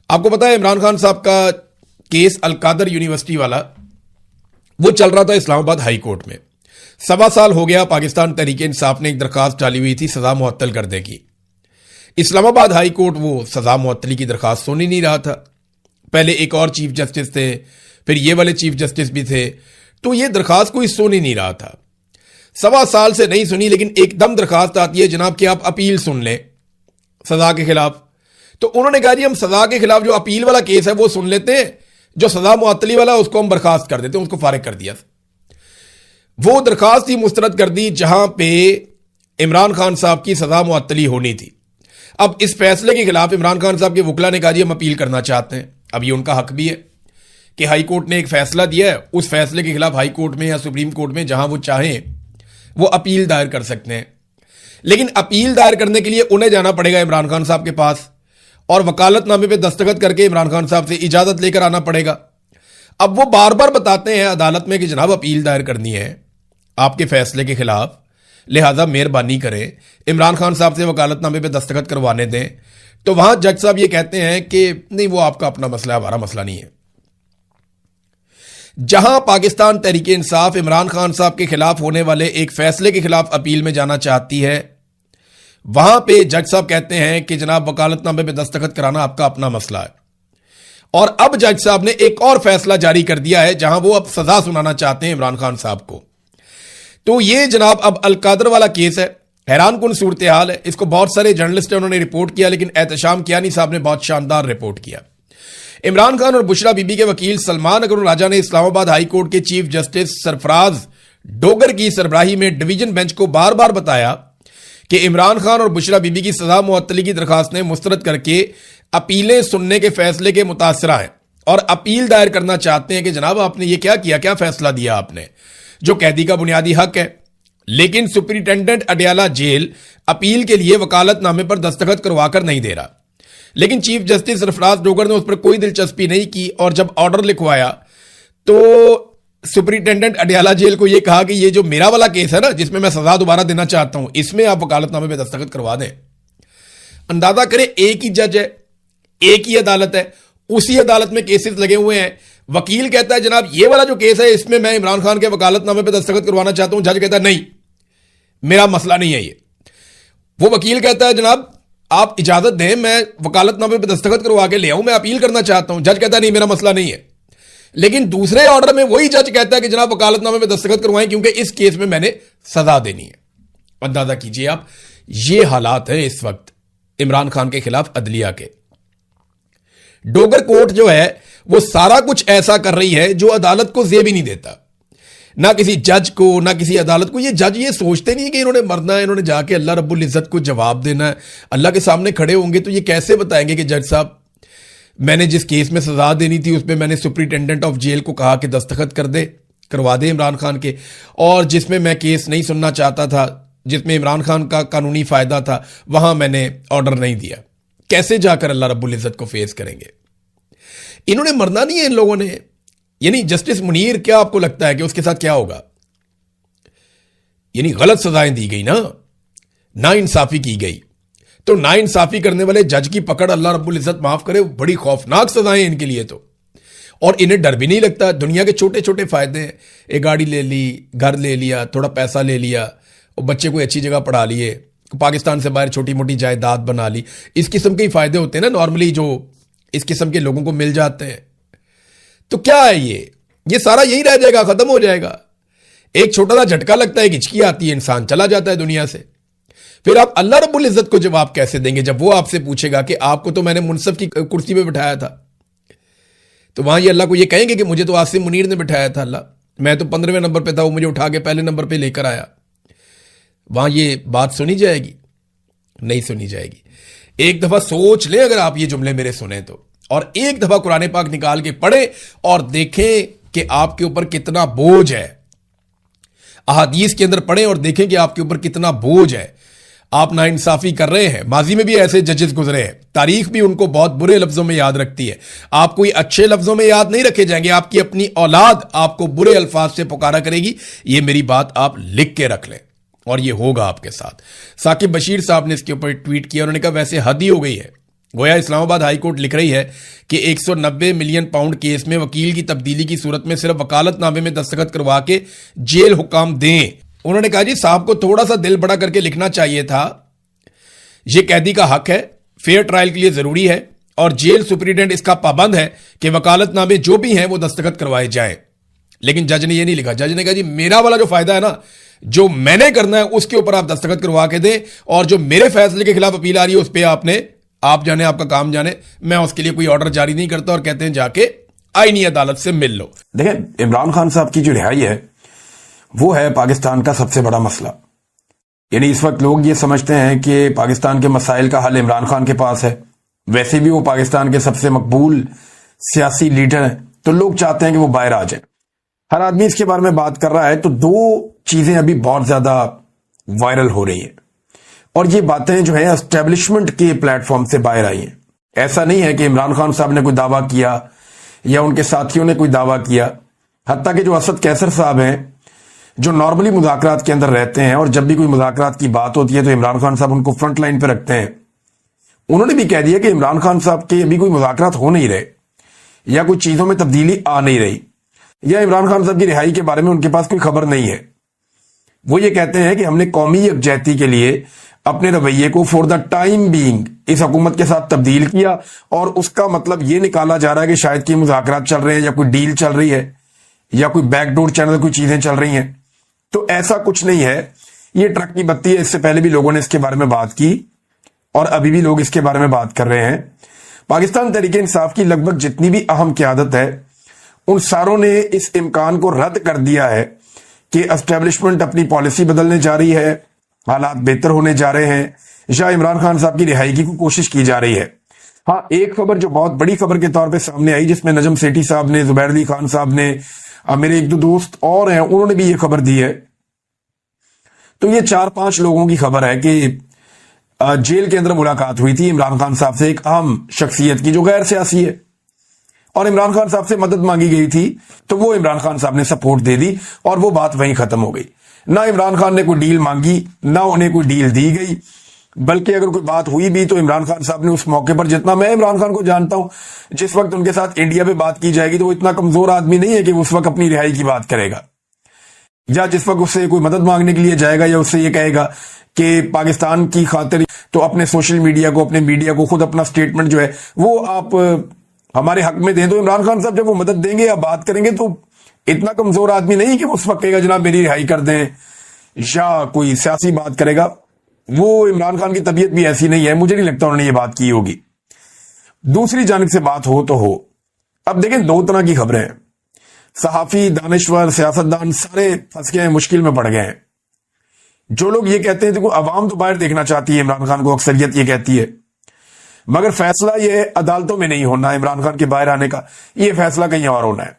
آپ کو پتا ہے عمران خان صاحب کا کیس القادر یونیورسٹی والا وہ چل رہا تھا اسلام آباد ہائی کورٹ میں. 1.25 سال ہو گیا. پاکستان تحریک انصاف نے ایک درخواست ڈالی ہوئی تھی سزا معطل کرنے کی. اسلام آباد ہائی کورٹ وہ سزا معطلی کی درخواست سن ہی نہیں رہا تھا. پہلے ایک اور چیف جسٹس تھے, پھر یہ والے چیف جسٹس بھی تھے, تو یہ درخواست کوئی سن ہی نہیں رہا تھا. 1.25 سال سے نہیں سنی, لیکن ایک دم درخواست آتی ہے جناب کہ آپ اپیل سن لیں سزا کے خلاف. تو انہوں نے کہا جی ہم سزا کے خلاف جو اپیل والا کیس ہے وہ سن لیتے ہیں, جو سزا معطلی والا اس کو ہم برخاست کر دیتے ہیں, اس کو فارغ کر دیا. وہ درخواست ہی مسترد کر دی جہاں پہ عمران خان صاحب کی سزا معطلی ہونی تھی. اب اس فیصلے کے خلاف عمران خان صاحب کے وکلا نے کہا جی ہم اپیل کرنا چاہتے ہیں. اب یہ ان کا حق بھی ہے کہ ہائی کورٹ نے ایک فیصلہ دیا ہے, اس فیصلے کے خلاف ہائی کورٹ میں یا سپریم کورٹ میں جہاں وہ چاہیں وہ اپیل دائر کر سکتے ہیں. لیکن اپیل دائر کرنے کے لیے انہیں جانا پڑے گا عمران خان صاحب کے پاس اور وکالت نامے پہ دستخط کر کے عمران خان صاحب سے اجازت لے کر آنا پڑے گا. اب وہ بار بار بتاتے ہیں عدالت میں کہ جناب اپیل دائر کرنی ہے آپ کے فیصلے کے خلاف, لہذا مہربانی کریں عمران خان صاحب سے وکالت نامے پہ دستخط کروانے دیں. تو وہاں جج صاحب یہ کہتے ہیں کہ نہیں وہ آپ کا اپنا مسئلہ ہے, ہمارا مسئلہ نہیں ہے. جہاں پاکستان تحریک انصاف عمران خان صاحب کے خلاف ہونے والے ایک فیصلے کے خلاف اپیل میں جانا چاہتی ہے, وہاں پہ جج صاحب کہتے ہیں کہ جناب وکالت نامے پہ دستخط کرانا آپ کا اپنا مسئلہ ہے. اور اب جج صاحب نے ایک اور فیصلہ جاری کر دیا ہے جہاں وہ اب سزا سنانا چاہتے ہیں عمران خان صاحب کو. تو یہ جناب اب القادر والا کیس ہے. حیران کن صورتحال ہے. اس کو بہت سارے جرنلسٹ انہوں نے رپورٹ کیا, لیکن احتشام کیانی صاحب نے بہت شاندار رپورٹ کیا. عمران خان اور بشرا بی بی کے وکیل سلمان اکرم راجہ نے اسلام آباد ہائی کورٹ کے چیف جسٹس سرفراز ڈوگر کی سربراہی میں ڈویژن بینچ کو بار بار بتایا کہ عمران خان اور بشرا بی بی کی سزا معطلی کی درخواستیں مسترد کر کے اپیلیں سننے کے فیصلے کے متاثرہ ہیں اور اپیل دائر کرنا چاہتے ہیں کہ جناب آپ نے یہ کیا فیصلہ دیا آپ نے, جو قیدی کا بنیادی حق ہے. لیکن سپرنٹینڈنٹ اڈیالہ جیل اپیل کے لیے وکالت نامے پر دستخط کروا کر نہیں دے رہا. لیکن چیف جسٹس سرفراز ڈوگر نے اس پر کوئی دلچسپی نہیں کی اور جب آرڈر لکھوایا تو سپرنٹینڈنٹ اڈیالہ جیل کو یہ کہا کہ یہ جو میرا والا کیس ہے نا جس میں سزا دوبارہ دینا چاہتا ہوں, اس میں آپ وکالت نامے پہ دستخط کروا دیں. اندازہ کریں ایک ہی جج ہے, ایک ہی عدالت ہے, اسی عدالت میں کیسز لگے ہوئے ہیں. وکیل کہتا ہے جناب یہ والا جو کیس ہے اس میں میں عمران خان کے وکالت نامے پہ دستخط کروانا چاہتا ہوں. جج کہتا ہے نہیں میرا مسئلہ نہیں ہے یہ. وہ وکیل کہتا ہے جناب آپ اجازت دیں میں وکالت نامے پہ دستخط کروا کے لے آؤں, میں اپیل کرنا چاہتا ہوں. جج کہتا ہے نہیں میرا مسئلہ نہیں ہے. لیکن دوسرے آرڈر میں وہی جج کہتا ہے کہ جناب وکالت نامے پہ دستخط کروائیں کیونکہ اس کیس میں میں نے سزا دینی ہے. اندازہ کیجئے آپ, یہ حالات ہیں اس وقت عمران خان کے خلاف عدلیہ کے. ڈوگر کورٹ جو ہے وہ سارا کچھ ایسا کر رہی ہے جو عدالت کو زیب ہی نہیں دیتا, نہ کسی جج کو نہ کسی عدالت کو. یہ جج یہ سوچتے نہیں کہ انہوں نے مرنا ہے, انہوں نے جا کے اللہ رب العزت کو جواب دینا ہے. اللہ کے سامنے کھڑے ہوں گے تو یہ کیسے بتائیں گے کہ جج صاحب میں نے جس کیس میں سزا دینی تھی اس میں نے سپرنٹینڈنٹ آف جیل کو کہا کہ دستخط کروا دے عمران خان کے, اور جس میں کیس نہیں سننا چاہتا تھا جس میں عمران خان کا قانونی فائدہ تھا وہاں میں نے آرڈر نہیں دیا. کیسے جا کر اللہ رب العزت کو فیس کریں گے؟ انہوں نے مرنا نہیں ہے ان لوگوں نے. یعنی جسٹس منیر کیا آپ کو لگتا ہے کہ اس کے ساتھ کیا ہوگا؟ یعنی غلط سزائیں دی گئی نا, نا انصافی کی گئی. تو نا انصافی کرنے والے جج کی پکڑ اللہ رب العزت معاف کرے, بڑی خوفناک سزائیں ان کے لیے تو. اور انہیں ڈر بھی نہیں لگتا. دنیا کے چھوٹے چھوٹے فائدے ہیں, ایک گاڑی لے لی, گھر لے لیا, تھوڑا پیسہ لے لیا, اور بچے کو اچھی جگہ پڑھا لیے, پاکستان سے باہر چھوٹی موٹی جائیداد بنا لی. اس قسم کے فائدے ہوتے ہیں نا نارملی جو اس قسم کے لوگوں کو مل جاتے ہیں. تو کیا ہے یہ سارا یہی رہ جائے گا, ختم ہو جائے گا. ایک چھوٹا سا جھٹکا لگتا ہے, ایک ہچکی آتی ہے, انسان چلا جاتا ہے دنیا سے. پھر آپ اللہ رب العزت کو جواب کیسے دیں گے جب وہ آپ سے پوچھے گا کہ آپ کو تو میں نے منصف کی کرسی پہ بٹھایا تھا؟ تو وہاں یہ اللہ کو یہ کہیں گے کہ مجھے تو عاصم منیر نے بٹھایا تھا, اللہ میں تو 15ویں نمبر پہ تھا, وہ مجھے اٹھا کے پہلے نمبر پہ لے کر آیا. وہاں یہ بات سنی جائے گی؟ نہیں سنی جائے گی. ایک دفعہ سوچ لیں اگر آپ یہ جملے میرے سنیں تو, اور ایک دفعہ قرآن پاک نکال کے پڑھیں اور دیکھیں کہ آپ کے اوپر کتنا بوجھ ہے. احادیث کے اندر پڑھیں اور دیکھیں کہ آپ کے اوپر کتنا بوجھ ہے. آپ ناانصافی کر رہے ہیں. ماضی میں بھی ایسے ججز گزرے ہیں, تاریخ بھی ان کو بہت برے لفظوں میں یاد رکھتی ہے. آپ کوئی اچھے لفظوں میں یاد نہیں رکھے جائیں گے, آپ کی اپنی اولاد آپ کو برے الفاظ سے پکارا کرے گی. یہ میری بات آپ لکھ کے رکھ لیں, اور یہ ہوگا آپ کے ساتھ. ثاقب بشیر صاحب نے اس کے اوپر ٹویٹ کیا, انہوں نے کہا ویسے حد ہی ہو گئی ہے, گویا اسلام آباد ہائی کورٹ لکھ رہی ہے کہ 190 ملین پاؤنڈ کیس میں وکیل کی تبدیلی کی صورت میں صرف وکالت نامے میں دستخط کروا کے جیل حکام دیں. انہوں نے کہا جی صاحب کو تھوڑا سا دل بڑا کر کے لکھنا چاہیے تھا. یہ قیدی کا حق ہے, فیئر ٹرائل کے لیے ضروری ہے, اور جیل سپرنٹینڈنٹ اس کا پابند ہے کہ وکالت نامے جو بھی ہیں وہ دستخط کروائے جائیں. لیکن جج نے یہ نہیں لکھا. جج نے کہا جی میرا والا جو فائدہ ہے نا, جو میں نے کرنا ہے اس کے اوپر آپ دستخط کروا کے دیں, اور جو میرے فیصلے کے خلاف اپیل آ رہی ہے اس پہ آپ جانے, آپ کا کام جانے, میں اس کے لیے کوئی آرڈر جاری نہیں کرتا, اور کہتے ہیں جا کے آئینی عدالت سے مل لو. دیکھیں عمران خان صاحب کی جو رہائی ہے وہ ہے پاکستان کا سب سے بڑا مسئلہ. یعنی اس وقت لوگ یہ سمجھتے ہیں کہ پاکستان کے مسائل کا حل عمران خان کے پاس ہے. ویسے بھی وہ پاکستان کے سب سے مقبول سیاسی لیڈر ہیں, تو لوگ چاہتے ہیں کہ وہ باہر آ جائیں. ہر آدمی اس کے بارے میں بات کر رہا ہے. تو دو چیزیں ابھی بہت زیادہ وائرل ہو رہی ہیں, اور یہ باتیں جو ہیں اسٹیبلشمنٹ کے پلیٹ فارم سے باہر آئی ہیں. ایسا نہیں ہے کہ عمران خان صاحب نے کوئی دعویٰ کیا یا ان کے ساتھیوں نے کوئی دعویٰ کیا. حتیٰ کہ جو اسد کیسر صاحب ہیں, جو نارملی مذاکرات کے اندر رہتے ہیں, اور جب بھی کوئی مذاکرات کی بات ہوتی ہے تو عمران خان صاحب ان کو فرنٹ لائن پہ رکھتے ہیں, انہوں نے بھی کہہ دیا کہ عمران خان صاحب کے ابھی کوئی مذاکرات ہو نہیں رہے, یا کوئی چیزوں میں تبدیلی آ نہیں رہی, یا عمران خان صاحب کی رہائی کے بارے میں ان کے پاس کوئی خبر نہیں ہے. وہ یہ کہتے ہیں کہ ہم نے قومی یکجہتی کے لیے اپنے رویے کو فور دا ٹائم بینگ اس حکومت کے ساتھ تبدیل کیا, اور اس کا مطلب یہ نکالا جا رہا ہے کہ شاید کہ مذاکرات چل رہے ہیں, یا کوئی ڈیل چل رہی ہے, یا کوئی بیک ڈور چینل کوئی چیزیں چل رہی ہیں. تو ایسا کچھ نہیں ہے. یہ ٹرک کی بتی ہے. اس سے پہلے بھی لوگوں نے اس کے بارے میں بات کی, اور ابھی بھی لوگ اس کے بارے میں بات کر رہے ہیں. پاکستان تحریک انصاف کی لگ بھگ جتنی بھی اہم قیادت ہے, ان ساروں نے اس امکان کو رد کر دیا ہے کہ اسٹیبلشمنٹ اپنی پالیسی بدلنے جا رہی ہے, حالات بہتر ہونے جا رہے ہیں, یا عمران خان صاحب کی رہائی کی کوشش کی جا رہی ہے. ہاں, ایک خبر جو بہت بڑی خبر کے طور پہ سامنے آئی, جس میں نجم سیٹھی صاحب نے, زبیر علی خان صاحب نے, میرے ایک دو دوست اور ہیں, انہوں نے بھی یہ خبر دی ہے. تو یہ 4-5 لوگوں کی خبر ہے کہ جیل کے اندر ملاقات ہوئی تھی عمران خان صاحب سے, ایک اہم شخصیت کی جو غیر سیاسی ہے, اور عمران خان صاحب سے مدد مانگی گئی تھی. تو وہ عمران خان صاحب نے سپورٹ دے دی, اور وہ بات وہیں ختم ہو گئی. نہ عمران خان نے کوئی ڈیل مانگی, نہ انہیں کوئی ڈیل دی گئی. بلکہ اگر کوئی بات ہوئی بھی تو عمران خان صاحب نے اس موقع پر, جتنا میں عمران خان کو جانتا ہوں, جس وقت ان کے ساتھ انڈیا پہ بات کی جائے گی تو وہ اتنا کمزور آدمی نہیں ہے کہ وہ اس وقت اپنی رہائی کی بات کرے گا, یا جس وقت اس سے کوئی مدد مانگنے کے لیے جائے گا یا اس سے یہ کہے گا کہ پاکستان کی خاطر تو اپنے سوشل میڈیا کو, اپنے میڈیا کو خود اپنا سٹیٹمنٹ جو ہے وہ آپ ہمارے حق میں دیں. تو عمران خان صاحب جب وہ مدد دیں گے یا بات کریں گے تو اتنا کمزور آدمی نہیں کہ وہ اس وقت کہے گا جناب میری رہائی کر دیں, یا کوئی سیاسی بات کرے گا. وہ عمران خان کی طبیعت بھی ایسی نہیں ہے, مجھے نہیں لگتا انہوں نے یہ بات کی ہوگی. دوسری جانب سے بات ہو تو ہو. اب دیکھیں, دو طرح کی خبریں ہیں. صحافی, دانشور, سیاستدان سارے پھنس گئے ہیں, مشکل میں پڑ گئے ہیں. جو لوگ یہ کہتے ہیں دیکھو عوام تو باہر دیکھنا چاہتی ہے عمران خان کو, اکثریت یہ کہتی ہے, مگر فیصلہ یہ عدالتوں میں نہیں ہونا عمران خان کے باہر آنے کا, یہ فیصلہ کہیں اور ہونا ہے.